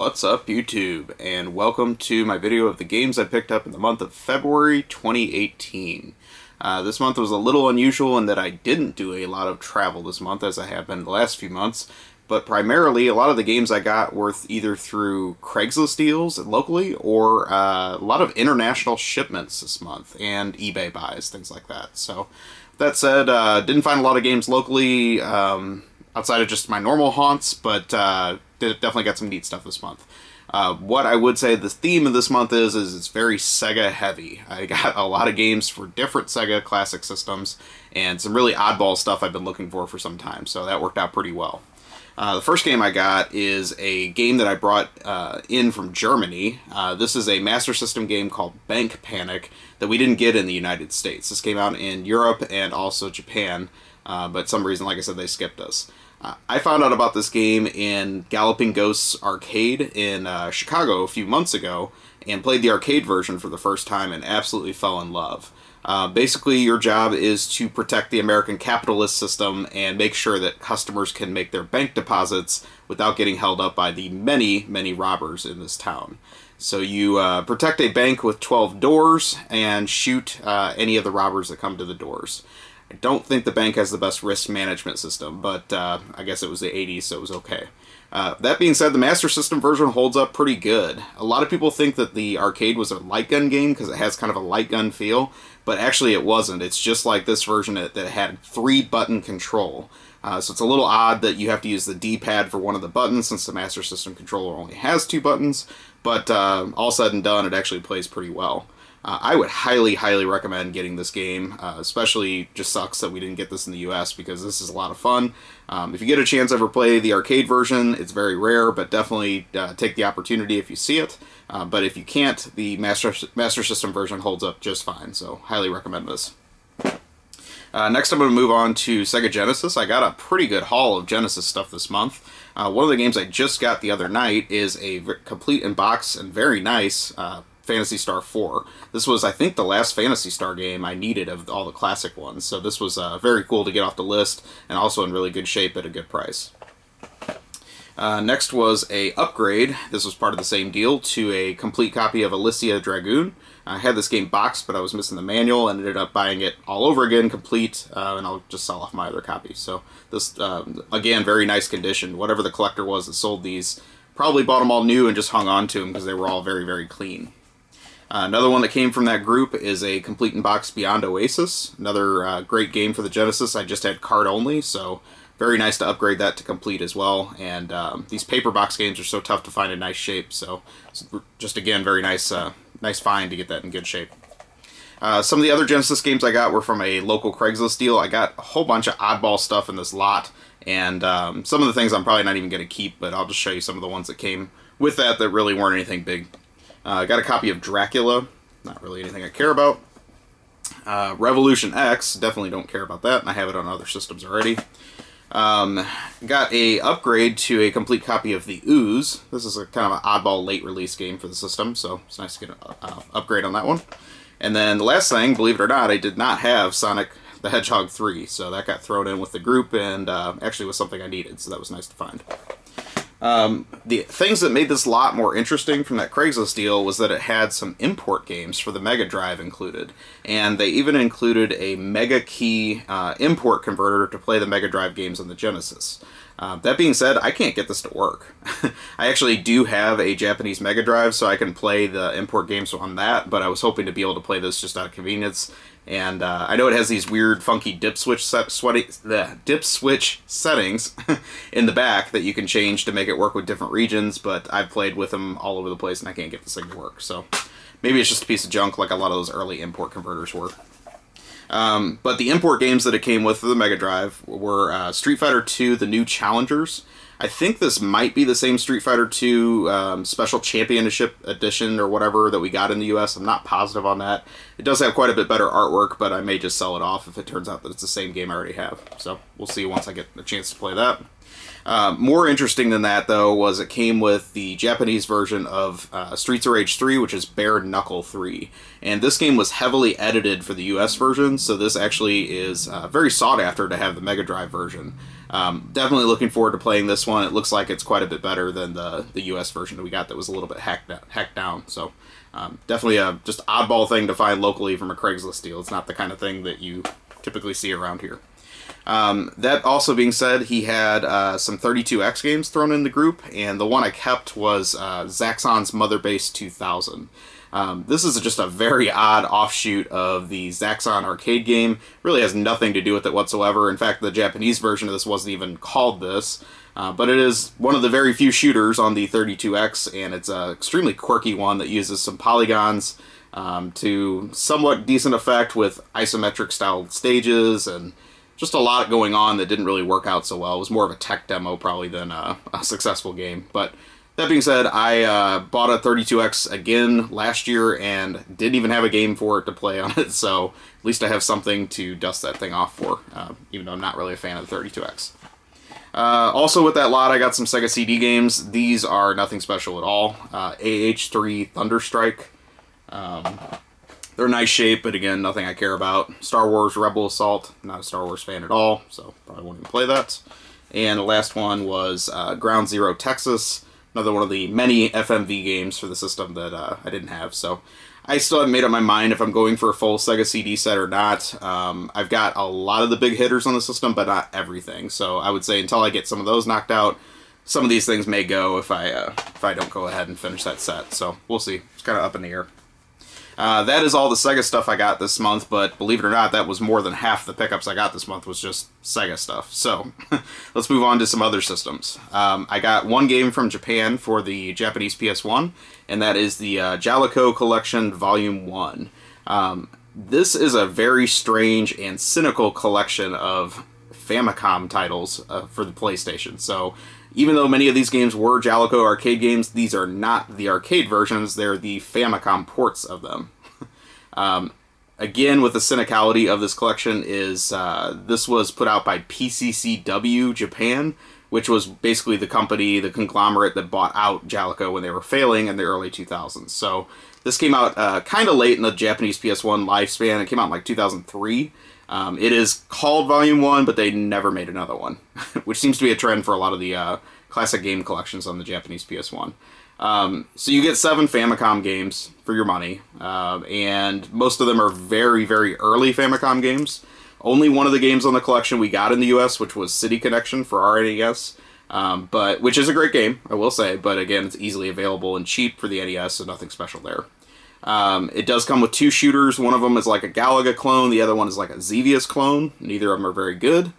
What's up, YouTube, and welcome to my video of the games I picked up in the month of February 2018. This month was a little unusual in that I didn't do a lot of travel this month as I have been the last few months, but primarily a lot of the games I got were either through Craigslist deals locally or a lot of international shipments this month and eBay buys, things like that. So, that said, didn't find a lot of games locally outside of just my normal haunts, but definitely got some neat stuff this month. What I would say the theme of this month is it's very Sega heavy. I got a lot of games for different Sega classic systems and some really oddball stuff I've been looking for some time, so that worked out pretty well. The first game I got is a game that I brought in from Germany. This is a Master System game called Bank Panic that we didn't get in the United States. This came out in Europe and also Japan, but some reason, like I said, they skipped us. I found out about this game in Galloping Ghosts Arcade in Chicago a few months ago and played the arcade version for the first time and absolutely fell in love. Basically, your job is to protect the American capitalist system and make sure that customers can make their bank deposits without getting held up by the many, many robbers in this town. So you protect a bank with 12 doors and shoot any of the robbers that come to the doors. I don't think the bank has the best risk management system, but I guess it was the 80s, so it was okay. That being said, the Master System version holds up pretty good. A lot of people think that the arcade was a light gun game because it has kind of a light gun feel, but actually it wasn't. It's just like this version that had 3-button control. So it's a little odd that you have to use the D-pad for one of the buttons since the Master System controller only has 2 buttons, but all said and done, it actually plays pretty well. I would highly, highly recommend getting this game, especially just sucks that we didn't get this in the US because this is a lot of fun. If you get a chance to ever play the arcade version, it's very rare, but definitely take the opportunity if you see it. But if you can't, the Master System version holds up just fine, so highly recommend this. Next I'm going to move on to Sega Genesis. I got a pretty good haul of Genesis stuff this month. One of the games I just got the other night is a complete in box and very nice Phantasy Star 4. This was, I think, the last Phantasy Star game I needed of all the classic ones, so this was very cool to get off the list, and also in really good shape at a good price. Next was a upgrade. This was part of the same deal to a complete copy of Alyssia Dragoon. I had this game boxed, but I was missing the manual and ended up buying it all over again, complete, and I'll just sell off my other copy. So this, again, very nice condition. Whatever the collector was that sold these probably bought them all new and just hung on to them because they were all very, very clean. Another one that came from that group is a complete in box Beyond Oasis. Another great game for the Genesis. I just had card only, so very nice to upgrade that to complete as well. And these paper box games are so tough to find in nice shape, so just again, very nice, nice find to get that in good shape. Some of the other Genesis games I got were from a local Craigslist deal. I got a whole bunch of oddball stuff in this lot, and some of the things I'm probably not even going to keep, but I'll just show you some of the ones that came with that really weren't anything big. I got a copy of Dracula, not really anything I care about. Revolution X, definitely don't care about that, and I have it on other systems already. Got a upgrade to a complete copy of the Ooze. This is a kind of an oddball late release game for the system, so it's nice to get an upgrade on that one. And then the last thing, believe it or not, I did not have Sonic the Hedgehog 3, so that got thrown in with the group and actually was something I needed, so that was nice to find. The things that made this lot more interesting from that Craigslist deal was that it had some import games for the Mega Drive included, and they even included a Mega Key import converter to play the Mega Drive games on the Genesis. That being said, I can't get this to work. I actually do have a Japanese Mega Drive, so I can play the import games on that, but I was hoping to be able to play this just out of convenience. And I know it has these weird, funky dip switch settings in the back that you can change to make it work with different regions, but I've played with them all over the place and I can't get this thing to work. So maybe it's just a piece of junk like a lot of those early import converters were. But the import games that it came with for the Mega Drive were Street Fighter II: The New Challengers. I think this might be the same Street Fighter II Special Championship Edition or whatever that we got in the US. I'm not positive on that. It does have quite a bit better artwork, but I may just sell it off if it turns out that it's the same game I already have. So we'll see once I get a chance to play that. More interesting than that, though, was it came with the Japanese version of Streets of Rage 3, which is Bare Knuckle 3. And this game was heavily edited for the US version, so this actually is very sought after to have the Mega Drive version. Definitely looking forward to playing this one. It looks like it's quite a bit better than the US version that we got that was a little bit hacked down. So definitely a just oddball thing to find locally from a Craigslist deal. It's not the kind of thing that you typically see around here. That also being said, he had some 32X games thrown in the group, and the one I kept was Zaxxon's Mother Base 2000. This is just a very odd offshoot of the Zaxxon arcade game. Really has nothing to do with it whatsoever. In fact, the Japanese version of this wasn't even called this. But it is one of the very few shooters on the 32X, and it's an extremely quirky one that uses some polygons to somewhat decent effect with isometric styled stages, and just a lot going on that didn't really work out so well. It was more of a tech demo probably than a successful game. But that being said, I bought a 32X again last year and didn't even have a game for it to play on it, so at least I have something to dust that thing off for, even though I'm not really a fan of the 32X. Also with that lot, I got some Sega CD games. These are nothing special at all. AH3 Thunderstrike. They're nice shape, but again, nothing I care about. Star Wars Rebel Assault. Not a Star Wars fan at all, so probably won't even play that. And the last one was Ground Zero Texas. Another one of the many FMV games for the system that I didn't have. So I still haven't made up my mind if I'm going for a full Sega CD set or not. I've got a lot of the big hitters on the system, but not everything. So I would say until I get some of those knocked out, some of these things may go if I don't go ahead and finish that set. So we'll see. It's kind of up in the air. That is all the Sega stuff I got this month, but believe it or not, that was more than half the pickups I got this month was just Sega stuff. So let's move on to some other systems. I got one game from Japan for the Japanese PS1, and that is the Jaleco Collection Volume 1. This is a very strange and cynical collection of Famicom titles for the PlayStation. So even though many of these games were Jellico arcade games, these are not the arcade versions, they're the Famicom ports of them. Again, with the cynicality of this collection is this was put out by PCCW Japan, which was basically the company, the conglomerate that bought out Jellico when they were failing in the early 2000s. So this came out kind of late in the Japanese PS1 lifespan. It came out in like 2003. It is called Volume 1, but they never made another one, which seems to be a trend for a lot of the classic game collections on the Japanese PS1. So you get 7 Famicom games for your money, and most of them are very, very early Famicom games. Only one of the games on the collection we got in the US, which was City Connection for our NES, which is a great game, I will say, but again, it's easily available and cheap for the NES, so nothing special there. It does come with 2 shooters. One of them is like a Galaga clone, the other one is like a Xevious clone. Neither of them are very good.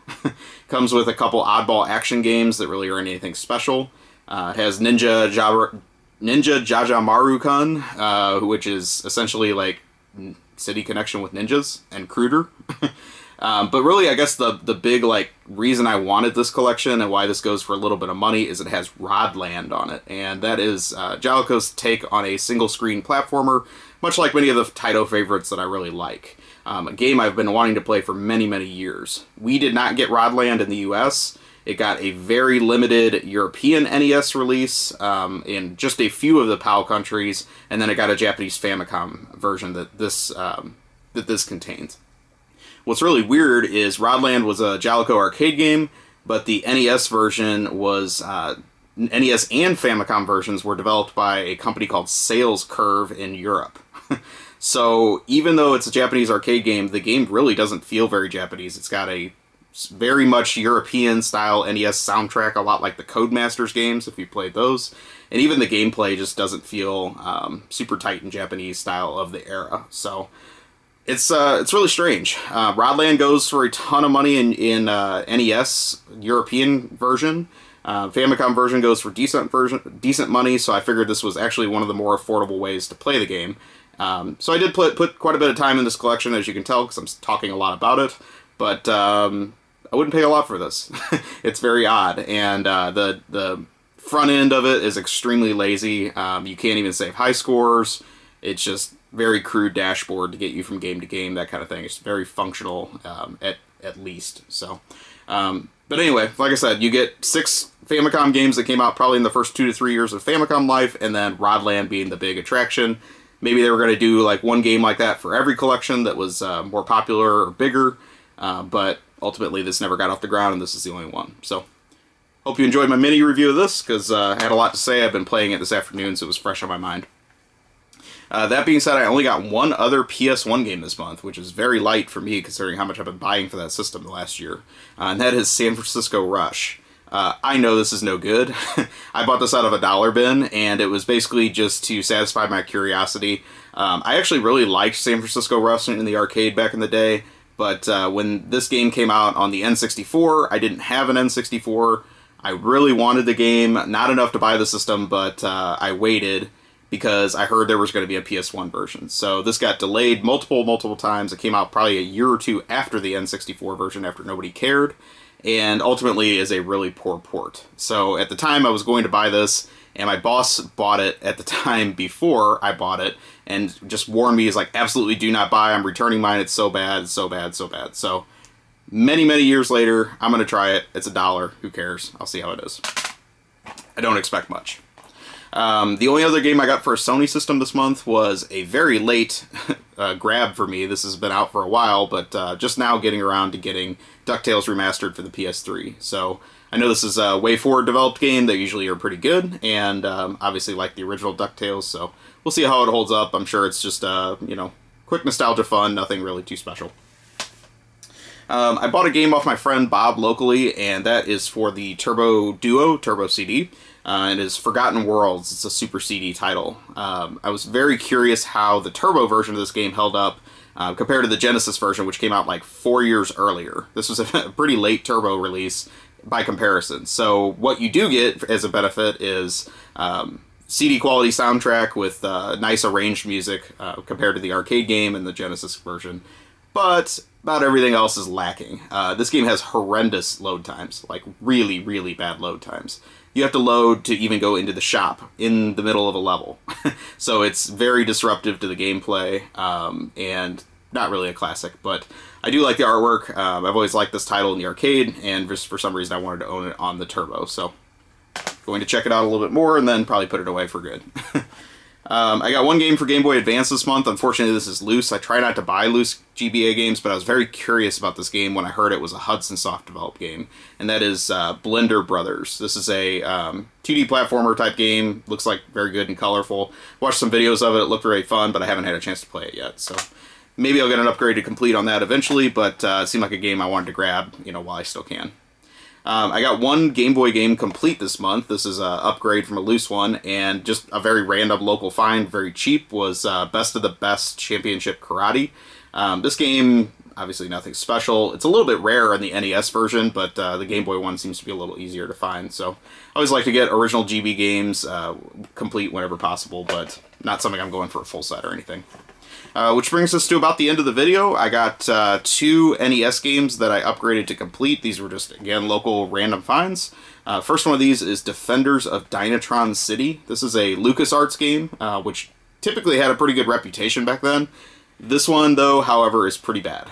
Comes with a couple oddball action games that really aren't anything special. It has Ninja Jajamaru-kun, which is essentially like City Connection with ninjas, and Cruder. But really, I guess the big reason I wanted this collection and why this goes for a little bit of money is it has Rodland on it, and that is Jellico's take on a single-screen platformer, much like many of the Taito favorites that I really like. A game I've been wanting to play for many, many years. We did not get Rodland in the US. It got a very limited European NES release in just a few of the PAL countries, and then it got a Japanese Famicom version that this contains. What's really weird is Rodland was a Jellico arcade game, but the NES version was NES and Famicom versions were developed by a company called Sales Curve in Europe. So even though it's a Japanese arcade game, the game really doesn't feel very Japanese. It's got a very much European-style NES soundtrack, a lot like the Codemasters games, if you played those. And even the gameplay just doesn't feel super tight and Japanese style of the era. So it's really strange. Rodland goes for a ton of money in NES European version. Famicom version goes for decent money, so I figured this was actually one of the more affordable ways to play the game. So I did put quite a bit of time in this collection, as you can tell, because I'm talking a lot about it. But I wouldn't pay a lot for this. It's very odd, and the front end of it is extremely lazy. You can't even save high scores. It's just very crude dashboard to get you from game to game, that kind of thing. It's very functional, at least. So, but anyway, like I said, you get 6 Famicom games that came out probably in the first 2 to 3 years of Famicom life, and then Rodland being the big attraction. Maybe they were going to do like one game like that for every collection that was more popular or bigger. But ultimately this never got off the ground, and this is the only one. So, hope you enjoyed my mini review of this, because I had a lot to say. I've been playing it this afternoon, so it was fresh on my mind. That being said, I only got one other PS1 game this month, which is very light for me considering how much I've been buying for that system the last year. And that is San Francisco Rush. I know this is no good. I bought this out of a dollar bin, and it was basically just to satisfy my curiosity. I actually really liked San Francisco Rush in the arcade back in the day, but when this game came out on the N64, I didn't have an N64. I really wanted the game, not enough to buy the system, but I waited because I heard there was going to be a PS1 version. So this got delayed multiple times. It came out probably a year or two after the N64 version, after nobody cared, and ultimately is a really poor port. So at the time I was going to buy this, and my boss bought it at the time before I bought it, and just warned me, he's like, absolutely do not buy, I'm returning mine, it's so bad, so bad, so bad. So many years later, I'm going to try it. It's $1, who cares? I'll see how it is. I don't expect much. The only other game I got for a Sony system this month was a very late grab for me. This has been out for a while, but just now getting around to getting DuckTales Remastered for the PS3. So I know this is a way forward developed game. They usually are pretty good, and obviously like the original DuckTales, so we'll see how it holds up. I'm sure it's just, you know, quick nostalgia fun, nothing really too special. I bought a game off my friend Bob locally, and that is for the Turbo Duo, Turbo CD. It is Forgotten Worlds. It's a Super CD title. I was very curious how the Turbo version of this game held up compared to the Genesis version, which came out like 4 years earlier. This was a pretty late Turbo release by comparison. So what you do get as a benefit is CD quality soundtrack with nice arranged music compared to the arcade game and the Genesis version. But about everything else is lacking. This game has horrendous load times, like really bad load times. You have to load to even go into the shop in the middle of a level. So it's very disruptive to the gameplay, and not really a classic, but I do like the artwork. I've always liked this title in the arcade, and just for some reason I wanted to own it on the Turbo, so going to check it out a little bit more and then probably put it away for good. I got one game for Game Boy Advance this month. Unfortunately, this is loose. I try not to buy loose GBA games, but I was very curious about this game when I heard it was a Hudson Soft developed game, and that is Blender Brothers. This is a 2D platformer type game. Looks like very good and colorful. Watched some videos of it. It looked very fun, but I haven't had a chance to play it yet. So maybe I'll get an upgrade to complete on that eventually, but it seemed like a game I wanted to grab, you know, while I still can. I got one Game Boy game complete this month. This is an upgrade from a loose one, and just a very random local find, very cheap, was Best of the Best Championship Karate. This game, obviously nothing special. It's a little bit rare in the NES version, but the Game Boy one seems to be a little easier to find. So I always like to get original GB games complete whenever possible, but not something I'm going for a full set or anything. Which brings us to about the end of the video. I got 2 NES games that I upgraded to complete. These were just, again, local random finds. First one of these is Defenders of Dynatron City. This is a LucasArts game, which typically had a pretty good reputation back then. This one, though, however, is pretty bad.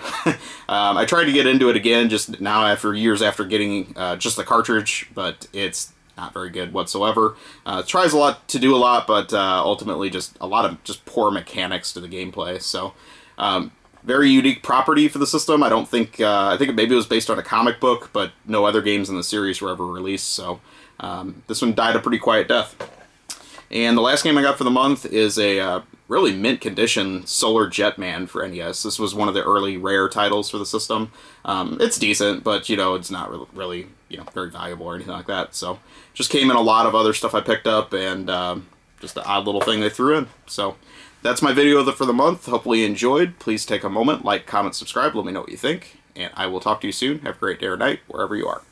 I tried to get into it again just now after years after getting just the cartridge, but it's not very good whatsoever. Tries to do a lot, but ultimately just a lot of just poor mechanics to the gameplay. So very unique property for the system. I don't think I think maybe it was based on a comic book, but no other games in the series were ever released. So this one died a pretty quiet death. And the last game I got for the month is a really mint condition Solar Jetman for NES. This was one of the early rare titles for the system. It's decent, but you know, it's not really you know, very valuable or anything like that. So just came in a lot of other stuff I picked up, and just an odd little thing they threw in. So that's my video for the month. Hopefully you enjoyed. Please take a moment, like, comment, subscribe, let me know what you think, and I will talk to you soon. Have a great day or night, wherever you are.